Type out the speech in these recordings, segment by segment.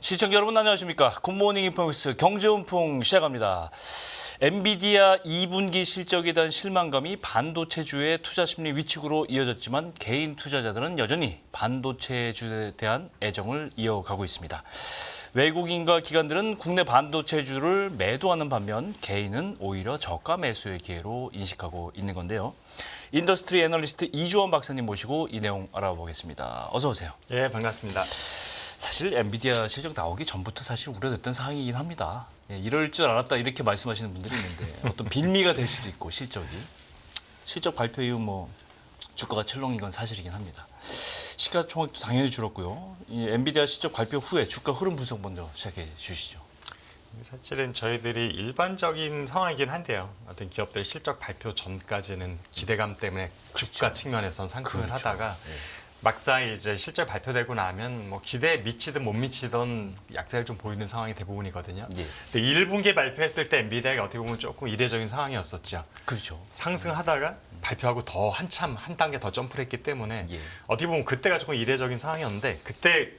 시청자 여러분 안녕하십니까. 굿모닝 인포미스 경제훈풍 시작합니다. 엔비디아 2분기 실적에 대한 실망감이 반도체주의 투자 심리 위축으로 이어졌지만 개인 투자자들은 여전히 반도체주에 대한 애정을 이어가고 있습니다. 외국인과 기관들은 국내 반도체주를 매도하는 반면 개인은 오히려 저가 매수의 기회로 인식하고 있는 건데요. 인더스트리 애널리스트 이주원 박사님 모시고 이 내용 알아보겠습니다. 어서 오세요. 예, 반갑습니다. 사실 엔비디아 실적 나오기 전부터 사실 우려됐던 사항이긴 합니다. 예, 이럴 줄 알았다 이렇게 말씀하시는 분들이 있는데 어떤 빌미가 될 수도 있고 실적 발표 이후 뭐 주가가 철렁인 건 사실이긴 합니다. 시가총액도 당연히 줄었고요. 이 엔비디아 실적 발표 후에 주가 흐름 분석 먼저 시작해 주시죠. 사실은 저희들이 일반적인 상황이긴 한데요. 어떤 기업들의 실적 발표 전까지는 기대감 때문에 주가 측면에선 상승을 하다가 막상 이제 실적 발표되고 나면 뭐 기대에 미치든 못 미치든 약세를 좀 보이는 상황이 대부분이거든요. 예. 근데 1분기 발표했을 때 엔비디아가 어떻게 보면 조금 이례적인 상황이었었죠. 그렇죠. 상승하다가 발표하고 더 한참 한 단계 더 점프를 했기 때문에 예. 어떻게 보면 그때가 조금 이례적인 상황이었는데 그때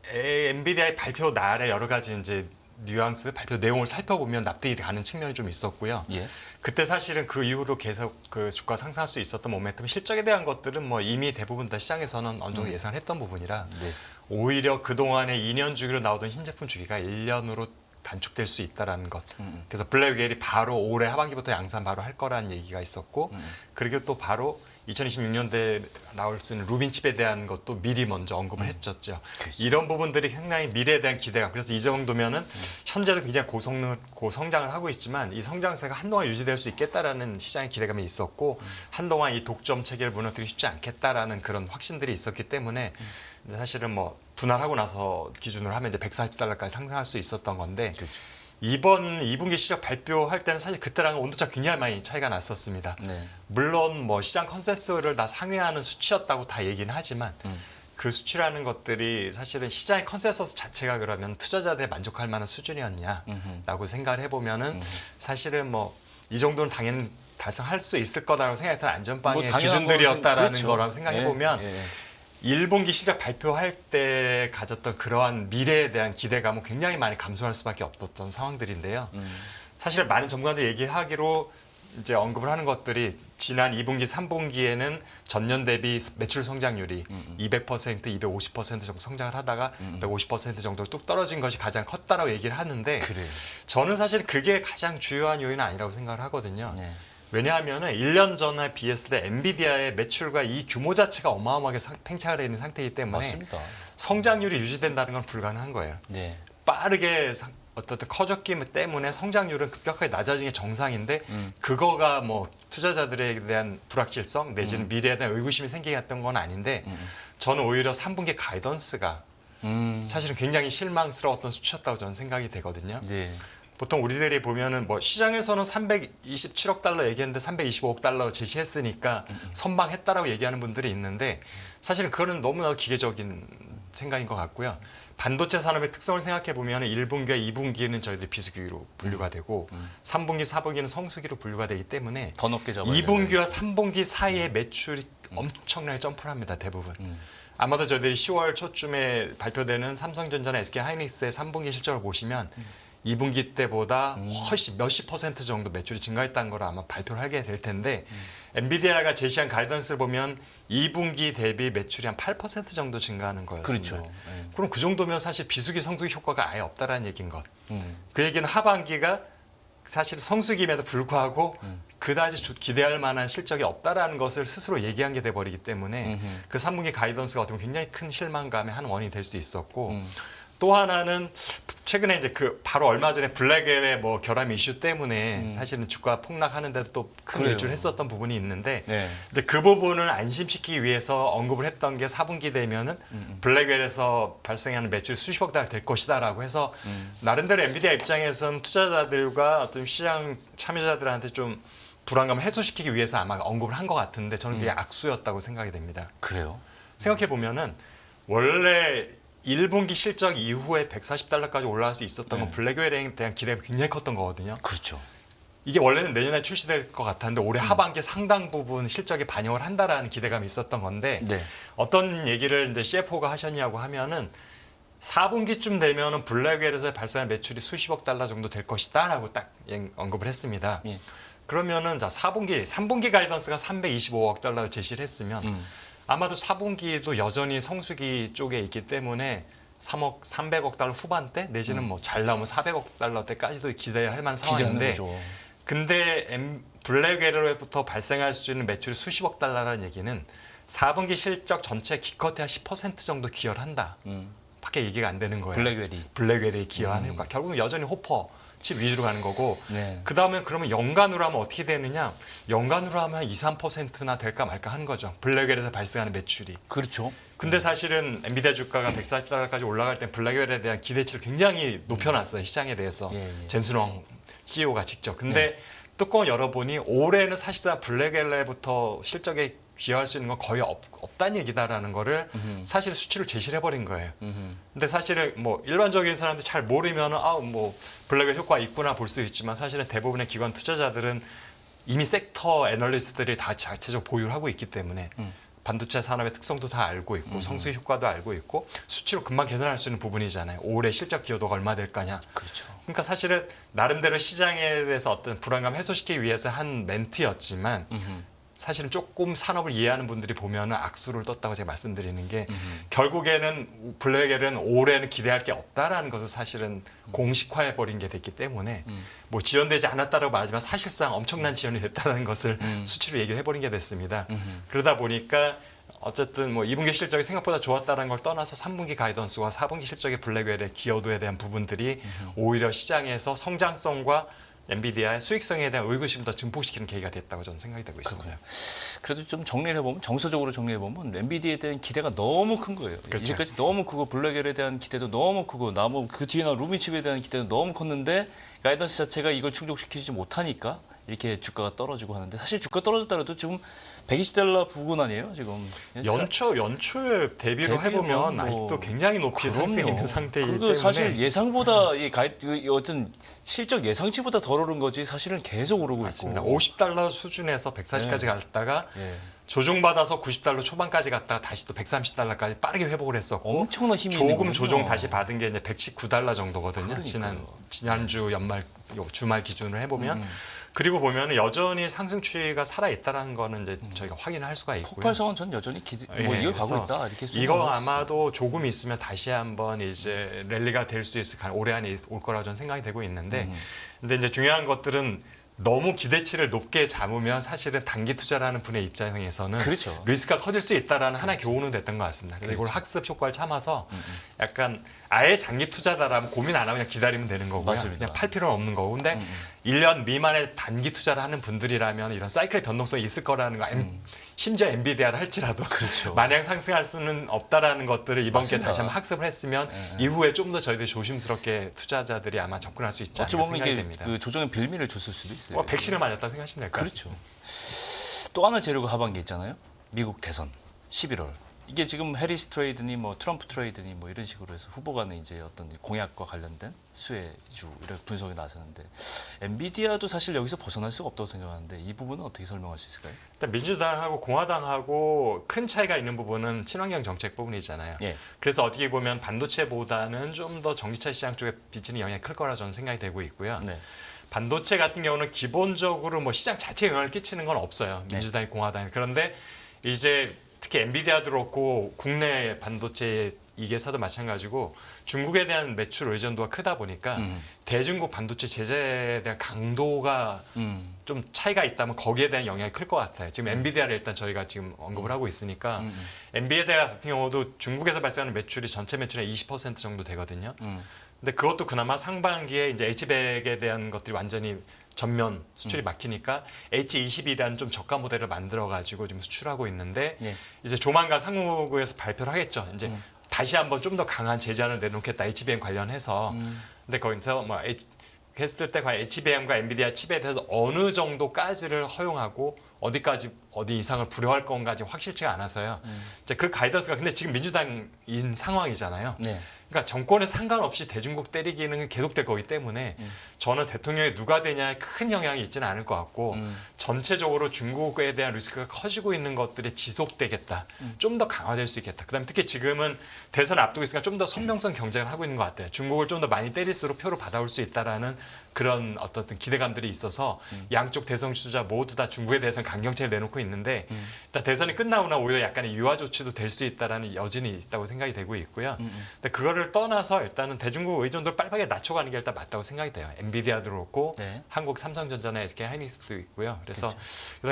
엔비디아의 발표 날에 여러 가지 이제 뉘앙스 발표 내용을 살펴보면 납득이 가는 측면이 좀 있었고요. 예. 그때 사실은 그 이후로 계속 그 주가 상승할 수 있었던 모멘텀 실적에 대한 것들은 뭐 이미 대부분 다 시장에서는 어느 정도 예상을 했던 부분이라 네. 오히려 그동안에 2년 주기로 나오던 신제품 주기가 1년으로 단축될 수 있다라는 것. 그래서 블랙웰이 바로 올해 하반기부터 양산 바로 할 거라는 얘기가 있었고 그리고 또 바로 2026년대에 나올 수 있는 루빈칩에 대한 것도 미리 먼저 언급을 했었죠. 그렇죠. 이런 부분들이 상당히 미래에 대한 기대감. 그래서 이 정도면은 현재도 굉장히 고성장을 하고 있지만 이 성장세가 한동안 유지될 수 있겠다라는 시장의 기대감이 있었고 한동안 이 독점 체계를 무너뜨리기 쉽지 않겠다라는 그런 확신들이 있었기 때문에 사실은 뭐 분할하고 나서 기준으로 하면 이제 140달러까지 상승할 수 있었던 건데 그렇죠. 이번 2분기 실적 발표할 때는 사실 그때랑은 온도차 굉장히 많이 차이가 났었습니다. 네. 물론 뭐 시장 컨센서스를 다 상회하는 수치였다고 다 얘기는 하지만 그 수치라는 것들이 사실은 시장의 컨센서스 자체가 그러면 투자자들이 만족할 만한 수준이었냐라고 생각을 해보면은 사실은 뭐 이 정도는 당연히 달성할 수 있을 거다라고 생각했던 안전빵의 뭐 당연한 기준들이었다라는 그렇죠. 거라고 생각해보면 예. 1분기 실적 발표할 때 가졌던 그러한 미래에 대한 기대감은 굉장히 많이 감소할 수밖에 없었던 상황들인데요. 사실 많은 전문가들이 얘기하기로 이제 언급을 하는 것들이 지난 2분기, 3분기에는 전년 대비 매출 성장률이 200%, 250% 정도 성장을 하다가 150% 정도 뚝 떨어진 것이 가장 컸다라고 얘기를 하는데 그래요. 저는 사실 그게 가장 주요한 요인은 아니라고 생각을 하거든요. 네. 왜냐하면은 1년 전에 비했을 때 엔비디아의 매출과 이 규모 자체가 어마어마하게 팽창을 해 있는 상태이기 때문에 맞습니다. 성장률이 유지된다는 건 불가능한 거예요. 네. 빠르게 어떤 커졌기 때문에 성장률은 급격하게 낮아진 게 정상인데 그거가 뭐 투자자들에 대한 불확실성 내지는 미래에 대한 의구심이 생기게 했던 건 아닌데 저는 오히려 3분기 가이던스가 사실은 굉장히 실망스러웠던 수치였다고 저는 생각이 되거든요. 네. 보통 우리들이 보면은 뭐 시장에서는 327억 달러 얘기했는데 325억 달러 제시했으니까 선방했다라고 얘기하는 분들이 있는데 사실은 그거는 너무나 기계적인 생각인 것 같고요. 반도체 산업의 특성을 생각해 보면 1분기와 2분기에는 저희들이 비수기로 분류가 되고 3분기, 4분기는 성수기로 분류가 되기 때문에 더 높게 잡아야 2분기와 3분기 사이에 매출이 엄청나게 점프를 합니다. 대부분. 아마도 저희들이 10월 초쯤에 발표되는 삼성전자나 SK하이닉스의 3분기 실적을 보시면 2분기 때보다 훨씬 몇십 퍼센트 정도 매출이 증가했다는 걸 아마 발표를 하게 될 텐데 엔비디아가 제시한 가이던스를 보면 2분기 대비 매출이 한 8% 정도 증가하는 거였습니다. 그렇죠. 네. 그럼 그 정도면 사실 비수기 성수기 효과가 아예 없다라는 얘기인 것. 그 얘기는 하반기가 사실 성수기임에도 불구하고 그다지 기대할 만한 실적이 없다라는 것을 스스로 얘기한 게 돼버리기 때문에 그 3분기 가이던스가 어떻게 보면 굉장히 큰 실망감의 한 원인이 될 수 있었고 또 하나는 최근에 이제 그 바로 얼마 전에 블랙웰의 뭐 결함 이슈 때문에 사실은 주가 폭락하는데도 또 큰 일조를 했었던 부분이 있는데 네. 이제 그 부분을 안심시키기 위해서 언급을 했던 게 4분기 되면은 블랙웰에서 발생하는 매출 수십억 달러 될 것이다라고 해서 나름대로 엔비디아 입장에서는 투자자들과 어떤 시장 참여자들한테 좀 불안감을 해소시키기 위해서 아마 언급을 한 것 같은데 저는 그게 악수였다고 생각이 됩니다. 그래요. 생각해 보면은 원래 1분기 실적 이후에 140달러까지 올라갈 수 있었던 건 블랙웰에 대한 기대가 굉장히 컸던 거거든요. 그렇죠. 이게 원래는 내년에 출시될 것 같았는데 올해 하반기에 상당 부분 실적에 반영을 한다라는 기대감이 있었던 건데 네. 어떤 얘기를 이제 CFO가 하셨냐고 하면은 4분기쯤 되면은 블랙웰에서 발생한 매출이 수십억 달러 정도 될 것이다라고 딱 언급을 했습니다. 예. 그러면은 자 3분기 가이던스가 325억 달러 제시를 했으면 아마도 4분기도 여전히 성수기 쪽에 있기 때문에 300억 달러 후반대 내지는 뭐 잘 나오면 400억 달러대까지도 기대할 만한 상황인데 거죠. 근데 블랙웰로부터 발생할 수 있는 매출이 수십억 달러라는 얘기는 4분기 실적 전체 기껏해야 10% 정도 기여를 한다. 밖에 얘기가 안 되는 거예요. 블랙웰이 기여하는 효과. 결국은 여전히 호퍼 칩 위주로 가는 거고 네. 그다음에 그러면 연간으로 하면 어떻게 되느냐? 연간으로 하면 2, 3%나 될까 말까 하는 거죠. 블랙웰에서 발생하는 매출이. 그렇죠. 근데 사실은 엔비디아 주가가 140달러까지 올라갈 땐 블랙웰에 대한 기대치를 굉장히 높여놨어요. 시장에 대해서. 예. 젠슨왕 CEO가 직접. 근데 뚜껑을 열어보니 올해는 사실상 블랙웰부터 실적에 기여할 수 있는 건 거의 없다는 얘기다라는 거를 사실 수치를 제시를 해버린 거예요. 근데 사실은 뭐 일반적인 사람들이 잘 모르면 뭐 블랙웰 효과가 있구나 볼 수 있지만 사실은 대부분의 기관 투자자들은 이미 섹터 애널리스트들이 다 자체적으로 보유를 하고 있기 때문에 반도체 산업의 특성도 다 알고 있고 성수기 효과도 알고 있고 수치로 금방 계산할 수 있는 부분이잖아요. 올해 실적 기여도가 얼마 될 거냐. 그렇죠. 그러니까 사실은 나름대로 시장에 대해서 어떤 불안감 해소시키기 위해서 한 멘트였지만 사실은 조금 산업을 이해하는 분들이 보면 악수를 떴다고 제가 말씀드리는 게 결국에는 블랙웰은 올해는 기대할 게 없다라는 것을 사실은 공식화해버린 게 됐기 때문에 뭐 지연되지 않았다고 말하지만 사실상 엄청난 지연이 됐다는 것을 수치로 얘기를 해버린 게 됐습니다. 그러다 보니까 어쨌든 뭐 2분기 실적이 생각보다 좋았다는 걸 떠나서 3분기 가이던스와 4분기 실적의 블랙웰의 기여도에 대한 부분들이 오히려 시장에서 성장성과 엔비디아의 수익성에 대한 의구심을 더 증폭시키는 계기가 됐다고 저는 생각이 되고 있습니다. 그래도 좀 정리를 해보면 정서적으로 정리해보면 엔비디아에 대한 기대가 너무 큰 거예요. 그렇죠. 이제까지 너무 크고 블랙웰에 대한 기대도 너무 크고 그 뒤에 나온 루미칩에 대한 기대도 너무 컸는데 가이던스 자체가 이걸 충족시키지 못하니까 이렇게 주가가 떨어지고 하는데 사실 주가 떨어졌다고 지금 120달러 부근 아니에요 지금. 연초에 대비로 해보면 뭐 아직도 굉장히 높이 상승해 있는 상태이기 그리고 때문에 사실 예상보다 어떤 실적 예상치보다 덜 오른 거지 사실은 계속 오르고 맞습니다. 있고. 50달러 수준에서 140까지 네. 갔다가 예. 조정받아서 90달러 초반까지 갔다가 다시 또 130달러까지 빠르게 회복을 했었고 엄청난 힘이 있는 조금 거군요. 조정 다시 받은 게 이제 119달러 정도거든요. 그러니까요. 지난주 연말 주말 기준으로 해보면 그리고 보면 여전히 상승 추이가 살아 있다라는 거는 이제 저희가 확인을 할 수가 있고요. 폭발성은 전 여전히 뭐 예, 이어가고 그래서 있다 이렇게 좀 이거 생각을 아마도 조금 있으면 다시 한번 이제 랠리가 될 수 있을 올해 안에 올 거라고 저는 생각이 되고 있는데 근데 이제 중요한 것들은 너무 기대치를 높게 잡으면 사실은 단기 투자라는 분의 입장에서는 그렇죠. 리스크가 커질 수 있다라는 하나의 교훈은 됐던 것 같습니다. 그래서 이걸 학습 효과를 참아서 약간 아예 장기 투자다라면 고민 안 하고 그냥 기다리면 되는 거고요. 맞습니다. 그냥 팔 필요는 없는 거고. 근데 1년 미만의 단기 투자를 하는 분들이라면 이런 사이클 변동성이 있을 거라는 거 심지어 엔비디아를 할지라도 그렇죠. 마냥 상승할 수는 없다라는 것들을 이번 기회에 맞습니다. 다시 한번 학습을 했으면 이후에 좀 더 저희들이 조심스럽게 투자자들이 아마 접근할 수 있지 어찌 않을까 보면 생각이 이게 됩니다. 그 조정의 빌미를 줬을 수도 있어요. 백신을 맞았다 생각하시면 될 것 같습니다. 그렇죠. 또 하나 재료가 하반기에 있잖아요. 미국 대선 11월. 이게 지금 해리스 트레이드니 뭐 트럼프 트레이드니 뭐 이런 식으로 해서 후보 간의 이제 어떤 공약과 관련된 수혜주 이런 분석이 나서는데 엔비디아도 사실 여기서 벗어날 수가 없다고 생각하는데 이 부분은 어떻게 설명할 수 있을까요? 일단 민주당하고 공화당하고 큰 차이가 있는 부분은 친환경 정책 부분이잖아요. 예. 그래서 어떻게 보면 반도체보다는 좀 더 전기차 시장 쪽에 비치는 영향이 클 거라 저는 생각이 되고 있고요. 네. 반도체 같은 경우는 기본적으로 뭐 시장 자체에 영향을 끼치는 건 없어요. 민주당이 공화당이. 그런데 이제 특히 엔비디아도 그렇고 국내 반도체 이게사도 마찬가지고 중국에 대한 매출 의존도가 크다 보니까 대중국 반도체 제재에 대한 강도가 좀 차이가 있다면 거기에 대한 영향이 클 것 같아요. 지금 엔비디아를 일단 저희가 지금 언급을 하고 있으니까 엔비디아 같은 경우도 중국에서 발생하는 매출이 전체 매출의 20% 정도 되거든요. 근데 그것도 그나마 상반기에 이제 H백에 대한 것들이 완전히 전면 수출이 막히니까 H22라는 좀 저가 모델을 만들어 가지고 지금 수출하고 있는데 예. 이제 조만간 상무부에서 발표를 하겠죠. 이제 다시 한번 좀 더 강한 제재안을 내놓겠다 HBM 관련해서. 근데 거기서 뭐 했을 때 과연 HBM과 엔비디아 칩에 대해서 어느 정도까지를 허용하고 어디 이상을 불허할 건가 지금 확실치가 않아서요. 이제 그 가이던스가 근데 지금 민주당인 상황이잖아요. 네. 그러니까 정권에 상관없이 대중국 때리기는 계속될 거기 때문에 저는 대통령이 누가 되냐에 큰 영향이 있지는 않을 것 같고 전체적으로 중국에 대한 리스크가 커지고 있는 것들이 지속되겠다. 좀 더 강화될 수 있겠다. 그다음에 특히 지금은 대선 앞두고 있으니까 좀 더 선명성 경쟁을 하고 있는 것 같아요. 중국을 좀 더 많이 때릴수록 표를 받아올 수 있다라는 그런 어떤 기대감들이 있어서 양쪽 대선 주자 모두 다 중국에 대해서는 강경책을 내놓고 있는데 일단 대선이 끝나거나 오히려 약간의 유화 조치도 될 수 있다라는 여진이 있다고 생각이 되고 있고요. 근데 그거를 떠나서 일단은 대중국 의존도를 빨리빨리 낮춰가는 게 일단 맞다고 생각이 돼요. 엔비디아도 그렇고 네. 한국 삼성전자나 SK 하이닉스도 있고요. 그래서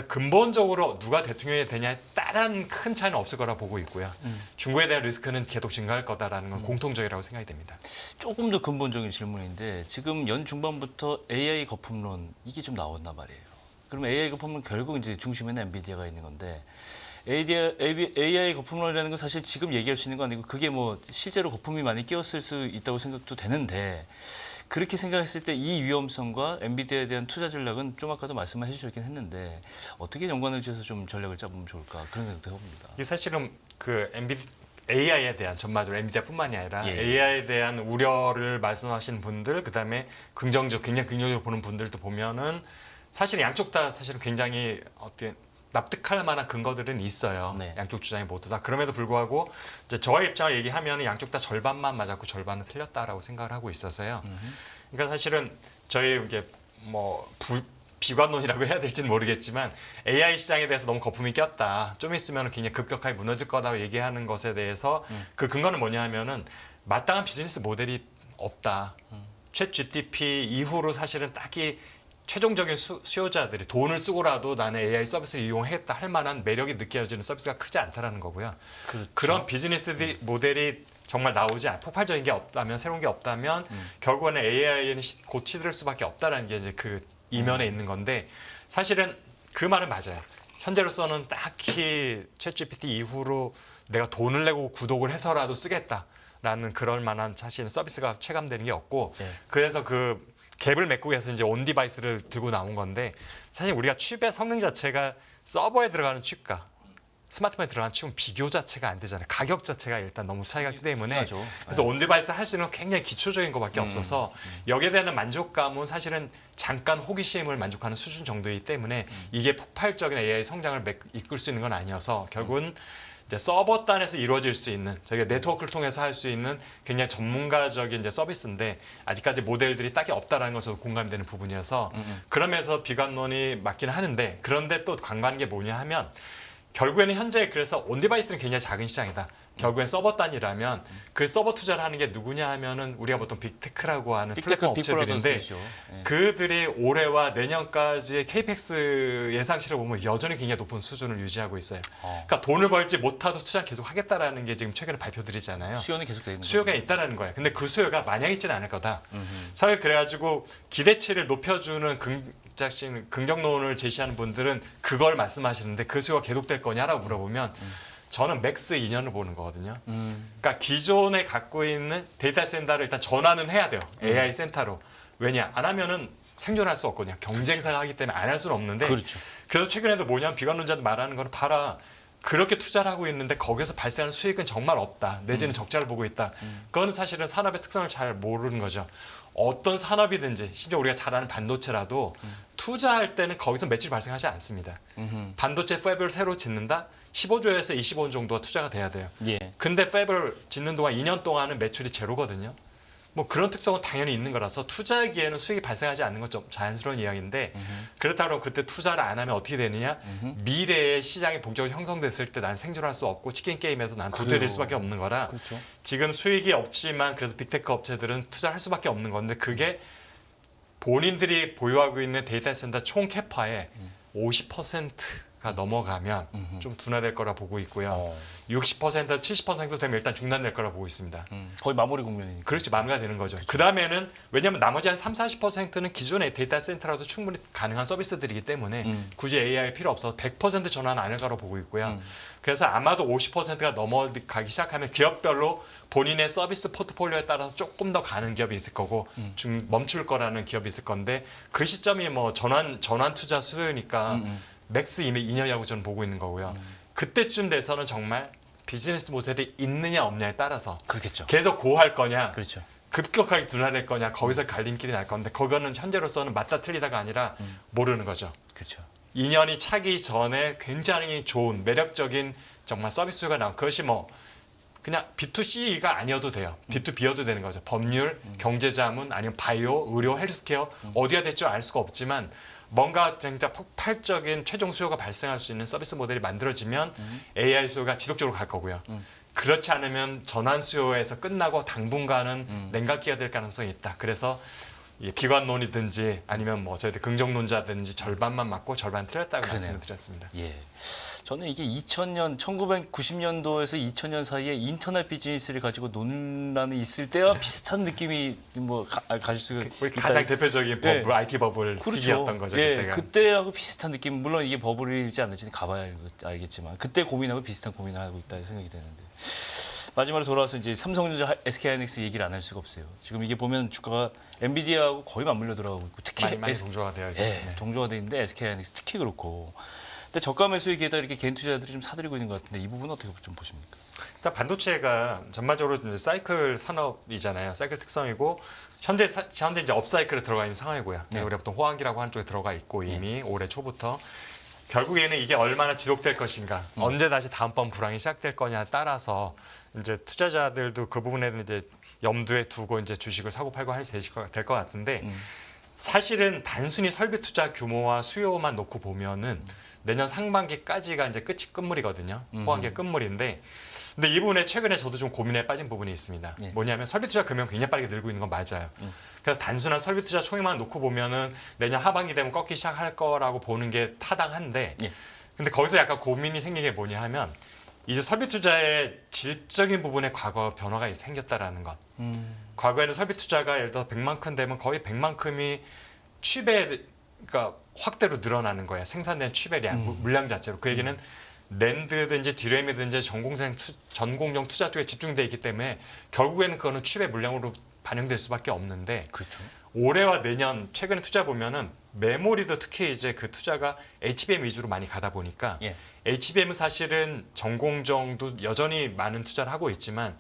근본적으로 누가 대통령이 되냐에 따른 큰 차이는 없을 거라 보고 있고요. 중국에 대한 리스크는 계속 증가할 거다라는 건 공통적이라고 생각이 됩니다. 조금 더 근본적인 질문인데 지금 연 중반부터 AI 거품론 이게 좀 나왔단 말이에요. 그러면 AI 거품론 결국 이제 중심에는 엔비디아가 있는 건데 AI 거품론이라는 건 사실 지금 얘기할 수 있는 건 아니고 그게 뭐 실제로 거품이 많이 끼었을 수 있다고 생각도 되는데 그렇게 생각했을 때 이 위험성과 엔비디아에 대한 투자 전략은 좀 아까도 말씀해 주셨긴 했는데 어떻게 연관을 지어서 좀 전략을 짜보면 좋을까 그런 생각도 해봅니다. 이게 사실은 그 AI에 대한 전반적으로 엔비디아뿐만이 아니라 예. AI에 대한 우려를 말씀하시는 분들, 그다음에 굉장히 긍정적으로 보는 분들도 보면은 사실 양쪽 다 사실은 굉장히 어떤 납득할 만한 근거들은 있어요. 네. 양쪽 주장이 모두 다. 그럼에도 불구하고 이제 저의 입장을 얘기하면 양쪽 다 절반만 맞았고 절반은 틀렸다라고 생각을 하고 있어서요. 그러니까 사실은 저희 이게 뭐 비관론이라고 해야 될지는 모르겠지만 AI 시장에 대해서 너무 거품이 꼈다. 좀 있으면 굉장히 급격하게 무너질 거라고 얘기하는 것에 대해서 그 근거는 뭐냐 하면은 마땅한 비즈니스 모델이 없다. 챗 GTP 이후로 사실은 딱히 최종적인 수요자들이 돈을 쓰고라도 나는 AI 서비스를 이용하겠다 할 만한 매력이 느껴지는 서비스가 크지 않다라는 거고요. 그렇죠. 그런 비즈니스 모델이 정말 나오지 폭발적인 게 없다면 새로운 게 없다면 결국에는 AI에는 곧 치들 수밖에 없다라는 게 이제 그 이면에 있는 건데 사실은 그 말은 맞아요. 현재로서는 딱히 챗GPT 이후로 내가 돈을 내고 구독을 해서라도 쓰겠다라는 그럴 만한 사실은 서비스가 체감되는 게 없고 네. 그래서 그 갭을 메꾸기 위해서 이제 온 디바이스를 들고 나온 건데 사실 우리가 칩의 성능 자체가 서버에 들어가는 칩과 스마트폰에 들어가는 칩은 비교 자체가 안 되잖아요. 가격 자체가 일단 너무 차이가 있기 때문에 중요하죠. 그래서 온 디바이스 할 수 있는 건 굉장히 기초적인 것밖에 없어서 여기에 대한 만족감은 사실은 잠깐 호기심을 만족하는 수준 정도이기 때문에 이게 폭발적인 AI 성장을 이끌 수 있는 건 아니어서 결국은 이제 서버 단에서 이루어질 수 있는 저희가 네트워크를 통해서 할 수 있는 굉장히 전문가적인 이제 서비스인데 아직까지 모델들이 딱히 없다라는 것으로 공감되는 부분이어서 그러면서 비관론이 맞긴 하는데 그런데 또 관건한 게 뭐냐 하면 결국에는 현재 그래서 온 디바이스는 굉장히 작은 시장이다. 결국엔 서버 단이라면 그 서버 투자를 하는 게 누구냐 하면은 우리가 보통 빅테크라고 하는 플랫폼 업체들인데 그들이 올해와 내년까지의 KPX 예상치를 보면 여전히 굉장히 높은 수준을 유지하고 있어요. 그러니까 돈을 벌지 못하도 투자 계속 하겠다라는 게 지금 최근에 발표드리잖아요. 수요는 계속 되는 수요가 거죠. 있다라는 거예요. 근데 그 수요가 마냥 있지는 않을 거다. 사실 그래가지고 기대치를 높여주는 긍정론을 제시하는 분들은 그걸 말씀하시는데 그 수요가 계속될 거냐라고 물어보면 저는 맥스 2년을 보는 거거든요. 그러니까 기존에 갖고 있는 데이터 센터를 일단 전환은 해야 돼요. AI 센터로. 왜냐? 안 하면은 생존할 수 없거든요. 경쟁사가 하기 때문에 안 할 수는 없는데. 그렇죠. 그래서 최근에도 뭐냐면 비관론자들 말하는 거는 봐라. 그렇게 투자를 하고 있는데 거기서 발생하는 수익은 정말 없다. 내지는 적자를 보고 있다. 그거는 사실은 산업의 특성을 잘 모르는 거죠. 어떤 산업이든지 심지어 우리가 잘 아는 반도체라도 투자할 때는 거기서 매출이 발생하지 않습니다. 반도체 팹을 새로 짓는다? 15조에서 25조 정도가 투자가 돼야 돼요. 예. 근데 팹을 짓는 동안 2년 동안은 매출이 제로거든요. 뭐 그런 특성은 당연히 있는 거라서 투자하기에는 수익이 발생하지 않는 건 좀 자연스러운 이야기인데 그렇다고 그때 투자를 안 하면 어떻게 되느냐? 미래에 시장이 본격적으로 형성됐을 때 난 생존할 수 없고 치킨 게임에서 난 도태될 수밖에 없는 거라 그렇죠. 지금 수익이 없지만 그래서 빅테크 업체들은 투자할 수밖에 없는 건데 그게 본인들이 보유하고 있는 데이터 센터 총 캐파의 50%가 넘어가면 좀 둔화될 거라 보고 있고요. 60% 70% 되면 일단 중단될 거라 보고 있습니다. 거의 마무리 국면이니까. 그렇지 마무리가 되는 거죠. 그 다음에는 왜냐하면 나머지 한 30-40%는 기존의 데이터 센터라도 충분히 가능한 서비스들이기 때문에 굳이 AI 필요 없어서 100% 전환 안 할 거라고 보고 있고요. 그래서 아마도 50%가 넘어가기 시작하면 기업별로 본인의 서비스 포트폴리오에 따라서 조금 더 가는 기업이 있을 거고 멈출 거라는 기업이 있을 건데 그 시점이 뭐 전환 투자 수요니까 맥스 2년이라고 저는 보고 있는 거고요. 그때쯤 돼서는 정말 비즈니스 모델이 있느냐 없냐에 따라서 그렇겠죠. 계속 고할 거냐 그렇죠. 급격하게 둔화될 거냐 거기서 갈림길이 날 건데 그거는 현재로서는 맞다 틀리다가 아니라 모르는 거죠. 그렇죠. 2년이 차기 전에 굉장히 좋은 매력적인 정말 서비스가 나온 그것이 뭐 그냥 B2C가 아니어도 돼요. B2B여도 되는 거죠. 법률, 경제자문, 아니면 바이오, 의료, 헬스케어 어디가 될지 알 수가 없지만 뭔가 진짜 폭발적인 최종 수요가 발생할 수 있는 서비스 모델이 만들어지면 AI 수요가 지속적으로 갈 거고요. 그렇지 않으면 전환 수요에서 끝나고 당분간은 냉각기가 될 가능성이 있다. 그래서 비관론이든지 아니면 뭐 저희들 긍정론자든지 절반만 맞고 절반 틀렸다고 그러네요. 말씀을 드렸습니다. 예. 저는 이게 1990년도에서 2000년 사이에 인터넷 비즈니스를 가지고 논란이 있을 때와 비슷한 느낌이 뭐 가질 수 우리 있다. 가장 대표적인 예. 버블, IT 버블 시기였던 거죠. 예, 그때가. 그때하고 비슷한 느낌. 물론 이게 버블이지 않을지 가봐야 알겠지만 그때 고민하고 비슷한 고민을 하고 있다 생각이 되는데. 마지막으로 돌아와서 이제 삼성전자, SK하이닉스 얘기를 안 할 수가 없어요. 지금 이게 보면 주가가 엔비디아하고 거의 맞물려 들어가고 있고 특히 많이 동조가 되어 있고. 예, 동조화돼 있는데 SK하이닉스 특히 그렇고. 근데 저가 매수에 기에다 이렇게 개인 투자자들이 좀 사들이고 있는 것 같은데 이 부분은 어떻게 좀 보십니까? 일단 반도체가 전반적으로 이제 사이클 산업이잖아요. 사이클 특성이고 현재 이제 업사이클에 들어가 있는 상황이고요. 네. 우리가 보통 호황기라고 하는 쪽에 들어가 있고 이미 올해 초부터 결국에는 이게 얼마나 지속될 것인가, 언제 다시 다음번 불황이 시작될 거냐에 따라서 이제 투자자들도 그 부분에는 이제 염두에 두고 이제 주식을 사고 팔고 될 것 같은데 사실은 단순히 설비 투자 규모와 수요만 놓고 보면은 내년 상반기까지가 이제 끝물이거든요. 호황기의 끝물인데, 근데 이 부분에 최근에 저도 좀 고민에 빠진 부분이 있습니다. 예. 뭐냐면 설비 투자 금액 굉장히 빠르게 늘고 있는 건 맞아요. 그래서 단순한 설비 투자 총액만 놓고 보면은 내년 하반기 되면 꺾기 시작할 거라고 보는 게 타당한데, 예. 근데 거기서 약간 고민이 생긴 게 뭐냐 하면 이제 설비 투자의 질적인 부분에 과거 변화가 생겼다라는 것. 과거에는 설비 투자가 예를 들어 100만큼 되면 거의 100만큼이 취배, 그러니까 확대로 늘어나는 거예요. 생산된 취배량, 물량 자체로. 그 얘기는 랜드든지 디램이든지 전공정 투자 쪽에 집중돼 있기 때문에 결국에는 그거는 취배 물량으로 반영될 수밖에 없는데, 그렇죠. 올해와 내년 최근에 투자 보면은 메모리도 특히 이제 그 투자가 HBM 위주로 많이 가다 보니까 예. HBM은 사실은 전공정도 여전히 많은 투자를 하고 있지만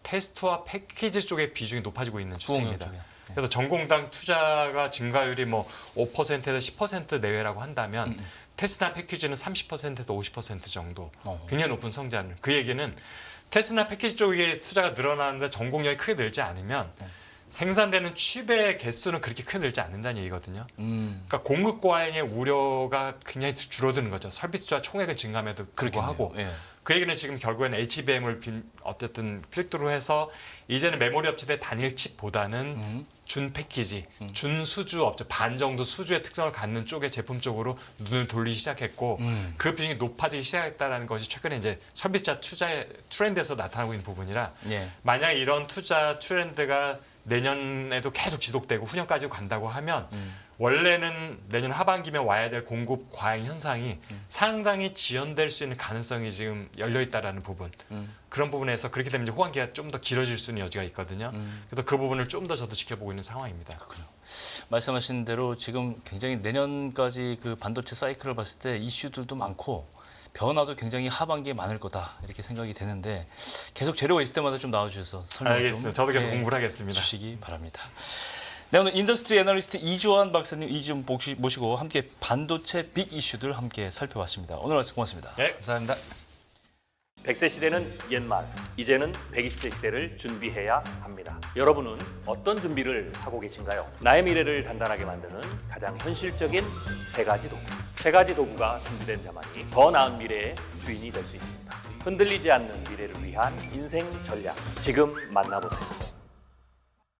테스트와 패키지 쪽의 비중이 높아지고 있는 추세입니다. 쪽이요. 그래서 전공당 투자가 증가율이 뭐 5%에서 10% 내외라고 한다면 테스트나 패키지는 30%에서 50% 정도 굉장히 높은 성장을. 그 얘기는 테스트나 패키지 쪽에 투자가 늘어나는데 전공량이 크게 늘지 않으면 생산되는 취배 개수는 그렇게 크게 늘지 않는다는 얘기거든요. 그러니까 공급 과잉의 우려가 굉장히 줄어드는 거죠. 설비 투자 총액은 증가함에도 불구하고. 그렇겠네요. 예. 그 얘기는 지금 결국에는 HBM을 어쨌든 필두로 해서 이제는 메모리 업체의 단일 칩보다는 준 패키지, 준 수주 업체, 반 정도 수주의 특성을 갖는 쪽의 제품 쪽으로 눈을 돌리기 시작했고 그 비중이 높아지기 시작했다는 것이 최근에 이제 설비투자 투자의 트렌드에서 나타나고 있는 부분이라 예. 만약 이런 투자 트렌드가 내년에도 계속 지속되고 후년까지 간다고 하면 원래는 내년 하반기면 와야 될 공급 과잉 현상이 상당히 지연될 수 있는 가능성이 지금 열려 있다라는 부분. 그런 부분에서 그렇게 되면 이제 호황기가 좀 더 길어질 수 있는 여지가 있거든요. 그래서 그 부분을 좀 더 저도 지켜보고 있는 상황입니다. 말씀하신 대로 지금 굉장히 내년까지 그 반도체 사이클을 봤을 때 이슈들도 많고 변화도 굉장히 하반기에 많을 거다 이렇게 생각이 되는데 계속 재료가 있을 때마다 좀 나와주셔서 설명 좀 알겠습니다. 저도 계속 공부를 하겠습니다. 주시기 바랍니다. 네, 오늘 인더스트리 애널리스트 이주환 박사님 이좀 모시고 함께 반도체 빅 이슈들 함께 살펴봤습니다. 오늘 말씀 고맙습니다. 네, 감사합니다. 100세 시대는 옛말, 이제는 120세 시대를 준비해야 합니다. 여러분은 어떤 준비를 하고 계신가요? 나의 미래를 단단하게 만드는 가장 현실적인 세 가지 도구. 세 가지 도구가 준비된 자만이 더 나은 미래의 주인이 될 수 있습니다. 흔들리지 않는 미래를 위한 인생 전략. 지금 만나보세요.